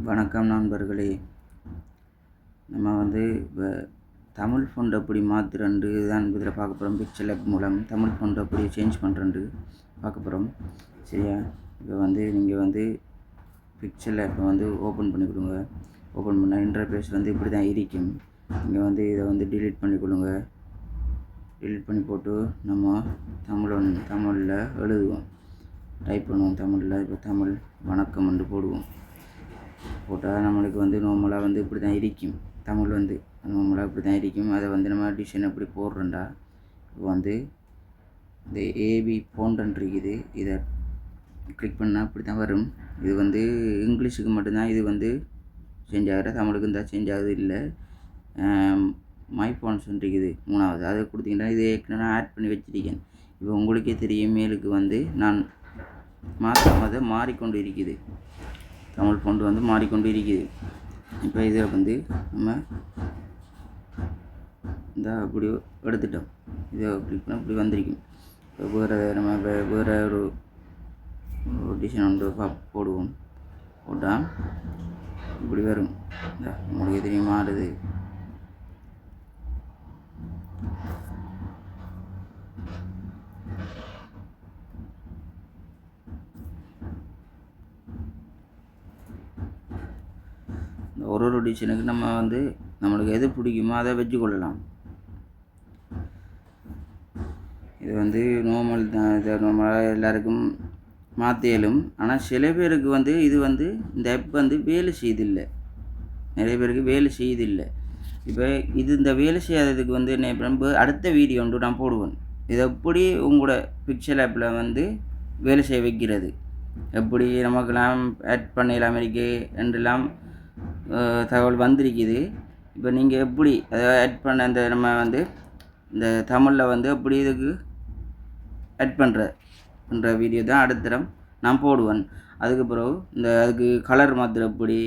வணக்கம் நண்பர்களே. நம்ம இப்போ தமிழ் ஃபொண்ட் எப்படி மாற்றுறண்டு தான் இதில் பார்க்க போகிறோம். பிக்சர் லேப் மூலம் தமிழ் ஃபொண்ட் எப்படி சேஞ்ச் பண்ணுறண்டு பார்க்க போகிறோம். சரியா? இப்போ நீங்கள் பிக்சர் லேப்பை ஓப்பன் பண்ணி கொடுங்க. ஓப்பன் பண்ணால் இன்டர்ஃபேஸ் இப்படி தான் இருக்கும். நீங்கள் இதை டிலீட் பண்ணி கொடுங்க. டிலீட் பண்ணி போட்டு நம்ம தமிழில் எழுதுவோம். டைப் பண்ணுவோம் தமிழில். இப்போ தமிழ் வணக்கம் என்று போடுவோம். போட்டால் நம்மளுக்கு நார்மலாக இப்படி தான் இருக்கும். தமிழ் நார்மலாக இப்படி தான் இருக்கும். அதை நம்ம டிசைன் எப்படி போடுறோண்டா, இப்போ இந்த ஏபி ஃபோண்ட் இருக்குது. இதை கிளிக் பண்ணால் இப்படி தான் வரும். இது இங்கிலீஷுக்கு மட்டும்தான் இது சேஞ்ச் ஆகிற, தமிழுக்கு இருந்தால் சேஞ்ச் ஆகுது இல்லை. மை ஃபோன்ஸ் இருக்குது மூணாவது, அதை கொடுத்தீங்கன்னா இது ஏற்கனவே ஆட் பண்ணி வச்சிருக்கேன். இப்போ உங்களுக்கே தெரியும், மேலுக்கு நான் மாற்றாமதை மாறிக்கொண்டு இருக்குது. தமிழ் ஃபொண்ட் மாறிக்கொண்டு இருக்குது. இப்போ இதில் நம்ம இந்த அப்படி எடுத்துட்டோம். இதை கிளிக் பண்ண இப்படி வந்திருக்கும். இப்போ வேறு ஒரு டிசைன் போடுவோம். போட்டால் இப்படி வரும். உங்களுக்கு எதிரையும் மாறுது. ஒரு டிசைனுக்கு நம்ம நம்மளுக்கு எது பிடிக்குமோ அதை வச்சு கொள்ளலாம். இது நார்மல் தான். இதை நார்மலாக எல்லாருக்கும் மாற்றியலும். ஆனால் சில பேருக்கு இது இந்த ஆப் வேலை செய்தில்லை. நிறைய பேருக்கு வேலை செய்தில்லை. இப்போ இந்த வேலை செய்யாததுக்கு என்ன அடுத்த வீடியோ நான் போடுவேன். இது எப்படி உங்களோட பிக்சர் ஆப்பில் வேலை செய்ய வைக்கிறது, எப்படி நமக்கெல்லாம் ஆட் பண்ணலாம் இருக்கு என்றெல்லாம் தகவல் வந்திருக்குது. இப்போ நீங்கள் எப்படி அதை ஆட் பண்ண நம்ம இந்த தமிழில் எப்படி இதுக்கு ஆட் பண்ணுற வீடியோ தான் அடுத்த தரம் நான் போடுவேன். அதுக்கு பிறகு அதுக்கு கலர் மாத்திரம் எப்படி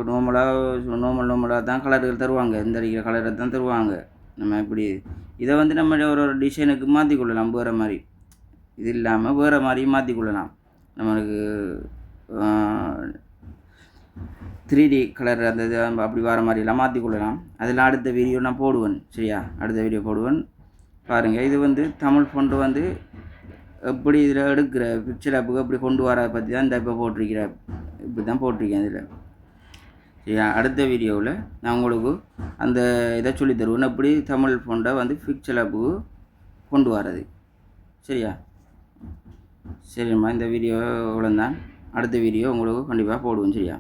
நார்மலாக தான் கலர்கள் தருவாங்க. இந்த அடிக்கிற கலரை தான் தருவாங்க. நம்ம எப்படி இதை நம்ம ஒரு டிசைனுக்கு மாற்றிக்கொள்ளலாம். வேறு மாதிரி இது இல்லாமல் வேறு மாதிரியும் மாற்றிக்கொள்ளலாம். நம்மளுக்கு 3D கலர் அந்த இது அப்படி வர மாதிரிலாம் மாற்றிக்கொள்ளலாம். அதில் அடுத்த வீடியோ நான் போடுவேன். சரியா? அடுத்த வீடியோ போடுவேன். பாருங்கள். இது தமிழ் ஃபொண்ட் எப்படி இதில் எடுக்கிற பிக்சர் ஆப்புக்கு எப்படி கொண்டு வர பற்றி தான் இப்போ போட்டிருக்கிறேன். இப்படி தான் போட்டிருக்கேன் இதில். சரியா? அடுத்த வீடியோவில் நான் உங்களுக்கு அந்த இதை சொல்லி தருவேன், எப்படி தமிழ் ஃபொண்டை பிக்சர் ஆப்புக்கு கொண்டு வரது. சரியா? சரிம்மா, இந்த வீடியோ இவ்வளோ தான். அடுத்த வீடியோ உங்களுக்கு கண்டிப்பாக போடுவேன். சரியா?